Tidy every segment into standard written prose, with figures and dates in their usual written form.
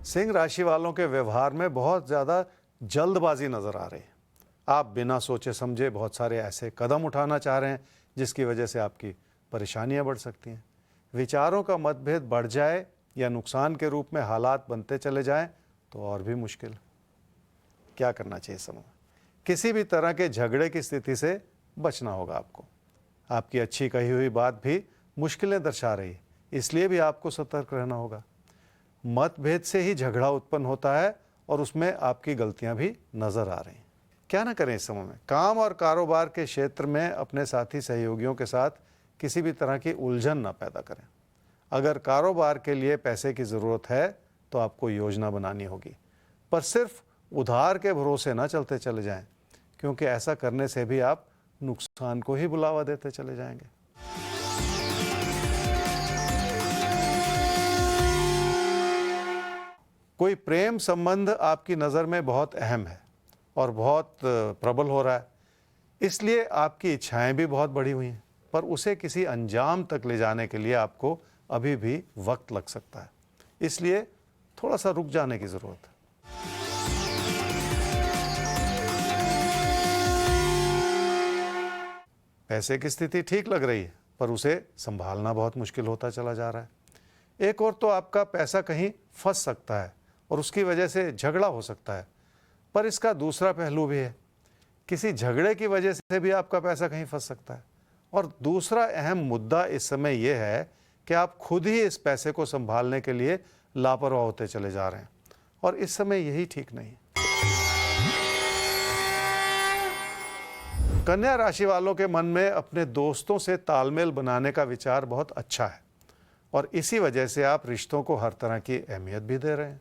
सिंह राशि वालों के व्यवहार में बहुत ज़्यादा जल्दबाजी नज़र आ रही है। आप बिना सोचे समझे बहुत सारे ऐसे कदम उठाना चाह रहे हैं जिसकी वजह से आपकी परेशानियां बढ़ सकती हैं। विचारों का मतभेद बढ़ जाए या नुकसान के रूप में हालात बनते चले जाएं तो और भी मुश्किल। क्या करना चाहिए इस समय? किसी भी तरह के झगड़े की स्थिति से बचना होगा आपको। आपकी अच्छी कही हुई बात भी मुश्किलें दर्शा रही है, इसलिए भी आपको सतर्क रहना होगा। मतभेद से ही झगड़ा उत्पन्न होता है और उसमें आपकी गलतियां भी नजर आ रही हैं। क्या ना करें इस समय में? काम और कारोबार के क्षेत्र में अपने साथी सहयोगियों के साथ किसी भी तरह की उलझन ना पैदा करें। अगर कारोबार के लिए पैसे की ज़रूरत है तो आपको योजना बनानी होगी, पर सिर्फ उधार के भरोसे ना चलते चले जाएं, क्योंकि ऐसा करने से भी आप नुकसान को ही बुलावा देते चले जाएंगे। कोई प्रेम संबंध आपकी नज़र में बहुत अहम है और बहुत प्रबल हो रहा है, इसलिए आपकी इच्छाएं भी बहुत बढ़ी हुई हैं, पर उसे किसी अंजाम तक ले जाने के लिए आपको अभी भी वक्त लग सकता है, इसलिए थोड़ा सा रुक जाने की ज़रूरत है। पैसे की स्थिति ठीक लग रही है, पर उसे संभालना बहुत मुश्किल होता चला जा रहा है। एक और तो आपका पैसा कहीं फंस सकता है और उसकी वजह से झगड़ा हो सकता है, पर इसका दूसरा पहलू भी है। किसी झगड़े की वजह से भी आपका पैसा कहीं फंस सकता है। और दूसरा अहम मुद्दा इस समय यह है कि आप खुद ही इस पैसे को संभालने के लिए लापरवाह होते चले जा रहे हैं, और इस समय यही ठीक नहीं है। कन्या राशि वालों के मन में अपने दोस्तों से तालमेल बनाने का विचार बहुत अच्छा है, और इसी वजह से आप रिश्तों को हर तरह की अहमियत भी दे रहे हैं।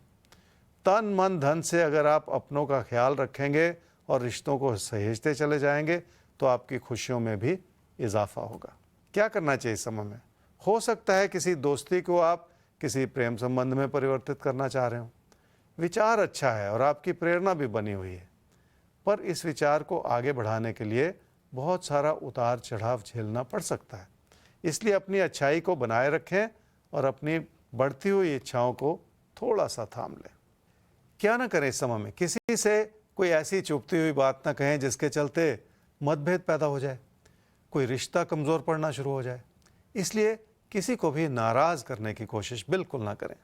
तन मन धन से अगर आप अपनों का ख्याल रखेंगे और रिश्तों को सहेजते चले जाएंगे तो आपकी खुशियों में भी इजाफा होगा। क्या करना चाहिए इस समय में? हो सकता है किसी दोस्ती को आप किसी प्रेम संबंध में परिवर्तित करना चाह रहे हो। विचार अच्छा है और आपकी प्रेरणा भी बनी हुई है, पर इस विचार को आगे बढ़ाने के लिए बहुत सारा उतार चढ़ाव झेलना पड़ सकता है। इसलिए अपनी अच्छाई को बनाए रखें और अपनी बढ़ती हुई इच्छाओं को थोड़ा सा थाम लें। क्या ना करें इस समय में? किसी से कोई ऐसी चुभती हुई बात ना कहें जिसके चलते मतभेद पैदा हो जाए, कोई रिश्ता कमज़ोर पड़ना शुरू हो जाए। इसलिए किसी को भी नाराज़ करने की कोशिश बिल्कुल ना करें।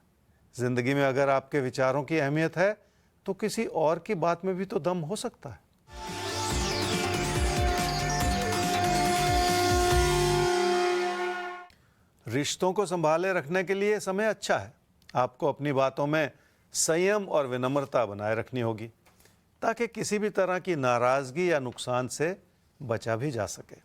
ज़िंदगी में अगर आपके विचारों की अहमियत है तो किसी और की बात में भी तो दम हो सकता है। रिश्तों को संभाले रखने के लिए समय अच्छा है। आपको अपनी बातों में संयम और विनम्रता बनाए रखनी होगी ताकि किसी भी तरह की नाराज़गी या नुकसान से बचा भी जा सके।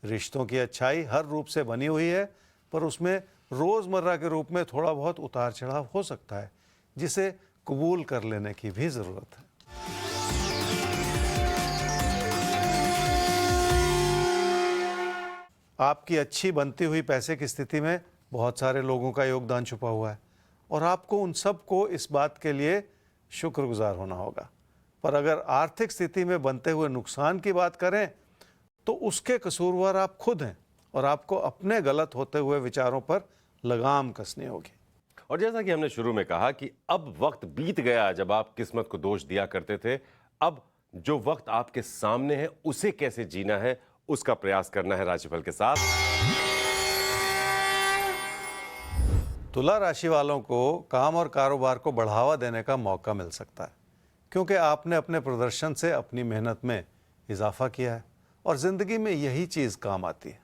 रिश्तों की अच्छाई हर रूप से बनी हुई है, पर उसमें रोज़मर्रा के रूप में थोड़ा बहुत उतार चढ़ाव हो सकता है, जिसे कबूल कर लेने की भी ज़रूरत है। आपकी अच्छी बनती हुई पैसे की स्थिति में बहुत सारे लोगों का योगदान छुपा हुआ है, और आपको उन सब को इस बात के लिए शुक्रगुजार होना होगा। पर अगर आर्थिक स्थिति में बनते हुए नुकसान की बात करें तो उसके कसूरवार आप खुद हैं, और आपको अपने गलत होते हुए विचारों पर लगाम कसनी होगी। और जैसा कि हमने शुरू में कहा कि अब वक्त बीत गया जब आप किस्मत को दोष दिया करते थे। अब जो वक्त आपके सामने है उसे कैसे जीना है उसका प्रयास करना है राशिफल के साथ। तुला राशि वालों को काम और कारोबार को बढ़ावा देने का मौका मिल सकता है, क्योंकि आपने अपने प्रदर्शन से अपनी मेहनत में इजाफा किया है, और ज़िंदगी में यही चीज़ काम आती है।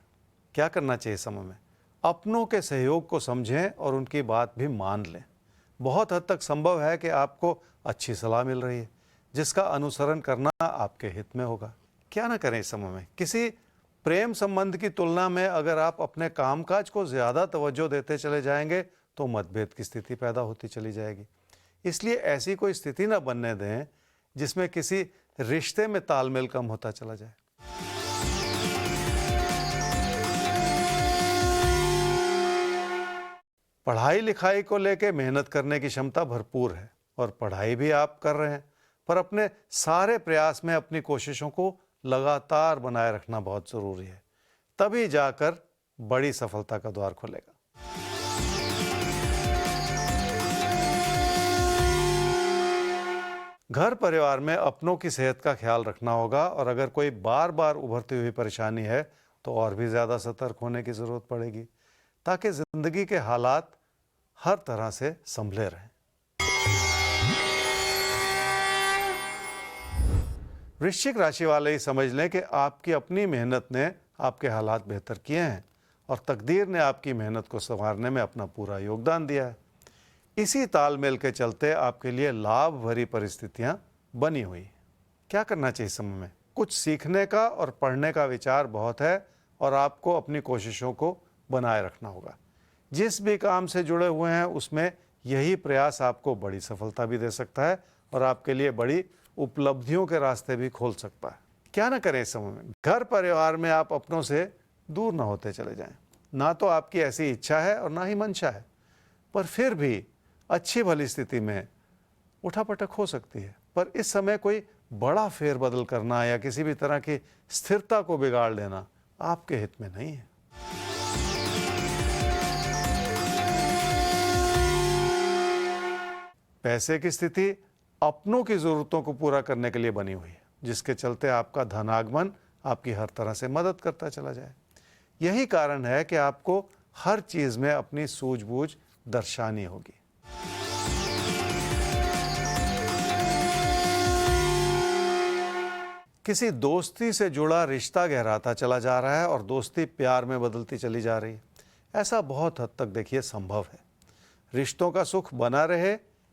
क्या करना चाहिए समय में? अपनों के सहयोग को समझें और उनकी बात भी मान लें। बहुत हद तक संभव है कि आपको अच्छी सलाह मिल रही है जिसका अनुसरण करना आपके हित में होगा। क्या ना करें इस समय में? किसी प्रेम संबंध की तुलना में अगर आप अपने कामकाज को ज़्यादा तवज्जो देते चले जाएंगे तो मतभेद की स्थिति पैदा होती चली जाएगी। इसलिए ऐसी कोई स्थिति ना बनने दें जिसमें किसी रिश्ते में तालमेल कम होता चला जाए। पढ़ाई लिखाई को लेके मेहनत करने की क्षमता भरपूर है, और पढ़ाई भी आप कर रहे हैं, पर अपने सारे प्रयास में अपनी कोशिशों को लगातार बनाए रखना बहुत ज़रूरी है। तभी जाकर बड़ी सफलता का द्वार खुलेगा। घर परिवार में अपनों की सेहत का ख्याल रखना होगा और अगर कोई बार बार उभरती हुई परेशानी है तो और भी ज़्यादा सतर्क होने की ज़रूरत पड़ेगी ताकि ज़िंदगी के हालात हर तरह से संभले रहें। वृश्चिक राशि वाले ही समझ लें कि आपकी अपनी मेहनत ने आपके हालात बेहतर किए हैं और तकदीर ने आपकी मेहनत को संवारने में अपना पूरा योगदान दिया है। इसी तालमेल के चलते आपके लिए लाभ भरी परिस्थितियां बनी हुई। क्या करना चाहिए इस समय में? कुछ सीखने का और पढ़ने का विचार बहुत है और आपको अपनी कोशिशों को बनाए रखना होगा। जिस भी काम से जुड़े हुए हैं उसमें यही प्रयास आपको बड़ी सफलता भी दे सकता है और आपके लिए बड़ी उपलब्धियों के रास्ते भी खोल सकता है। क्या ना करें इस समय में? घर परिवार में आप अपनों से दूर ना होते चले जाएं। ना तो आपकी ऐसी इच्छा है और ना ही मंशा है, पर फिर भी अच्छी भली स्थिति में उठापटक हो सकती है। पर इस समय कोई बड़ा फेरबदल करना या किसी भी तरह की स्थिरता को बिगाड़ लेना आपके हित में नहीं है। पैसे की स्थिति अपनों की जरूरतों को पूरा करने के लिए बनी हुई है, जिसके चलते आपका धनागमन आपकी हर तरह से मदद करता चला जाए। यही कारण है कि आपको हर चीज में अपनी सूझबूझ दर्शानी होगी। किसी दोस्ती से जुड़ा रिश्ता गहराता चला जा रहा है और दोस्ती प्यार में बदलती चली जा रही है। ऐसा बहुत हद तक देखिए संभव है। रिश्तों का सुख बना रहे,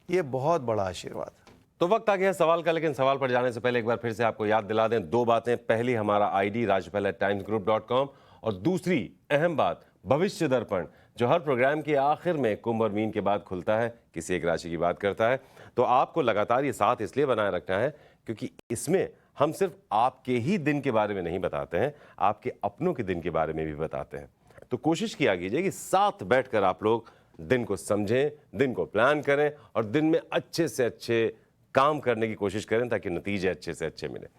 ये बहुत बड़ा आशीर्वाद है। तो वक्त आ गया सवाल का, लेकिन सवाल पर जाने से पहले एक बार फिर से आपको याद दिला दें दो बातें। पहली, हमारा आईडी rajpal@timesgroup.com और दूसरी अहम बात, भविष्य दर्पण, जो हर प्रोग्राम के आखिर में कुंभ और मीन के बाद खुलता है, किसी एक राशि की बात करता है। तो आपको लगातार ये साथ इसलिए बनाए रखना है क्योंकि इसमें हम सिर्फ आपके ही दिन के बारे में नहीं बताते हैं, आपके अपनों के दिन के बारे में भी बताते हैं। तो कोशिश किया कीजिए कि साथ बैठकर आप लोग दिन को समझें, दिन को प्लान करें और दिन में अच्छे से अच्छे काम करने की कोशिश करें ताकि नतीजे अच्छे से अच्छे मिले।